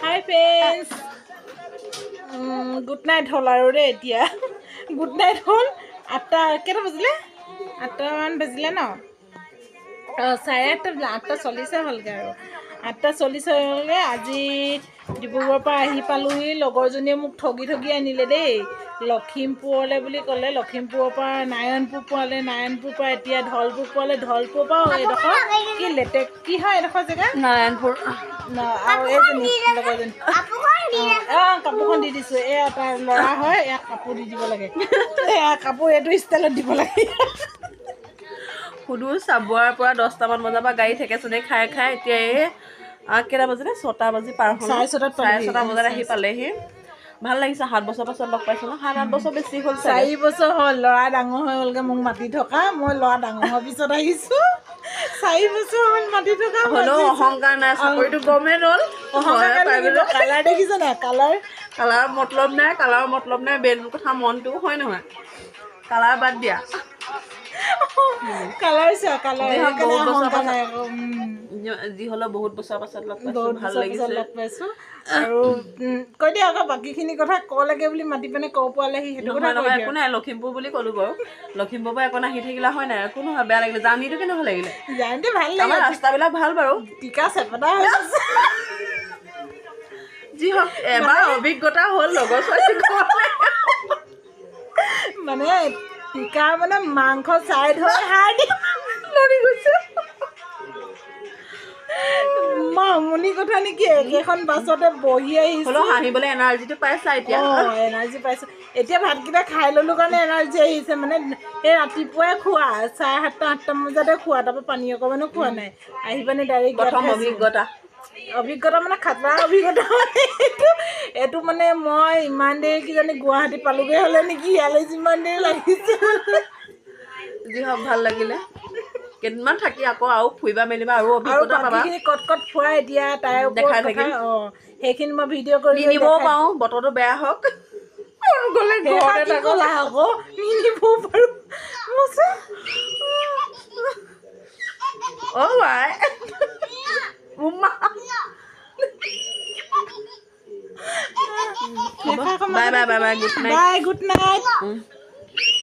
হাই friends good night হ'ল আৰু দেই এতিয়া গুড নাইট হ'ল 8টা কেইটা বাজিলে 8টামান বাজিলে ন চাৰে 8টা 8:40 হ'লগৈ আৰু 8:40 হ'লগৈ আজি ডিব্ৰুগড়ৰ পৰা আহি পালোহি লগৰজনীয়ে মোক ঠগি আনিলে দেই লখিমপুৰলৈ বুলি ক'লে লখিমপুৰৰ পৰা নাৰায়ণপুৰ পোৱালে নাৰায়ণপুৰৰ পৰা এতিয়া ধলপুৰ পোৱালে ধলপুৰৰ পৰা এইডোখৰ কি লেটেক কি হয় এইডোখৰ জেগা নাৰায়ণপুৰ আৰু এইজনী লগৰজনী কাপোৰখন দি দিছোঁ এয়া তাৰ ল'ৰা হয় ইয়াক কাপোৰ দি দিব লাগে এয়া কাপোৰ এইটো ষ্টাইলত দিব লাগে সুধো চাবুৱাৰ পৰা 10টামান বজাৰ পৰা গাড়ী থেকেচনে খাই এতিয়া এই কেইটা বাজিলে 6টা বাজি পাৰ হ'ল 6:30 বজাত আহি পালেহি ভাল লাগিছে 7 বছৰ পাছত লগ পাইছোঁ ন 7-8 বছৰ বেছি হ'ল 4 বছৰ হ'ল ল'ৰা ডাঙৰ হৈ হ'লগৈ মোক মাতি থকা মই ল'ৰা ডাঙৰ হোৱাৰ পিছত আহিছোঁ 4 বছৰ হ'ল মাতি থকা হ'লেও অহংকাৰ নাই চাকৰিটো গভৰ্ণমেণ্ট হ'ল কালাৰ দেখিছে নাই কালাৰ মতলব নাই বেলটোৰ কথা মনটো হয় নহয় কালাৰ বাদ দিয়া কালাৰ চোৱা কালাৰ যি হ'লেও বহুত বছৰ পাছত লগ পাইছোঁ ভাল লাগিছে লগ পাইছোঁ আৰু কৈ দিয়া আকৌ বাকীখিনি কথা ক লাগে বুলি মাতি পিনে ক পোৱালেহি সেইটো কথা নহয় একো নাই লখিমপুৰ বুলি ক'লোঁ বাৰু লখিমপুৰৰ পৰা একো আহি থাকিলা হয় নাই একো নহয় বেয়া লাগিলে জাৰ্ণিটো কেনেকুৱা লাগিলে জাৰ্ণিটো ভাল লাগে আমাৰ ৰাস্তাবিলাক ভাল বাৰু টিকা চেপেটা হৈছে যি হওক এবাৰ অভিজ্ঞতা হ'ল লগৰ ছোৱালী মানে টিকা মানে মাংস চাইড হৈ হাড় দি মৰি গৈছে মামনি কথা নেকি একেখন বাছতে বহি আহিছোঁ হাঁহিবলৈ এনাৰ্জিটো পাইছা এতিয়া এনাৰ্জি পাইছোঁ এতিয়া ভাতকেইটা খাই ল'লোঁ কাৰণে এনাৰ্জি আহিছে মানে এই ৰাতিপুৱাই খোৱা 7:30-8টামান বজাতে খোৱা তাৰপৰা পানী অকণমানো খোৱা নাই আহি পানে ডাইৰেক্ট প্ৰথম অভিজ্ঞতা মানে খাতৰা অভিজ্ঞতা এইটো মানে মই ইমান দেৰি কিজানি গুৱাহাটী পালোগৈ হ'লে নেকি ইয়ালৈ যিমান দেৰি লাগিছে যি হওক ভাল লাগিলে কেইদিনমান থাকি আকৌ আৰু ফুৰিবা মেলিবা আৰু অভিজ্ঞতা পাবা কট ফুৰাই এতিয়া তাই দেখাই থাকিম সেইখিনি মই ভিডিঅ' কৰি নিবও পাৰোঁ বতৰটো বেয়া হওক গ'লে ঘৰতে গ'লা আকৌ নিনিবও পাৰোঁ বাই বাই গুড নাইট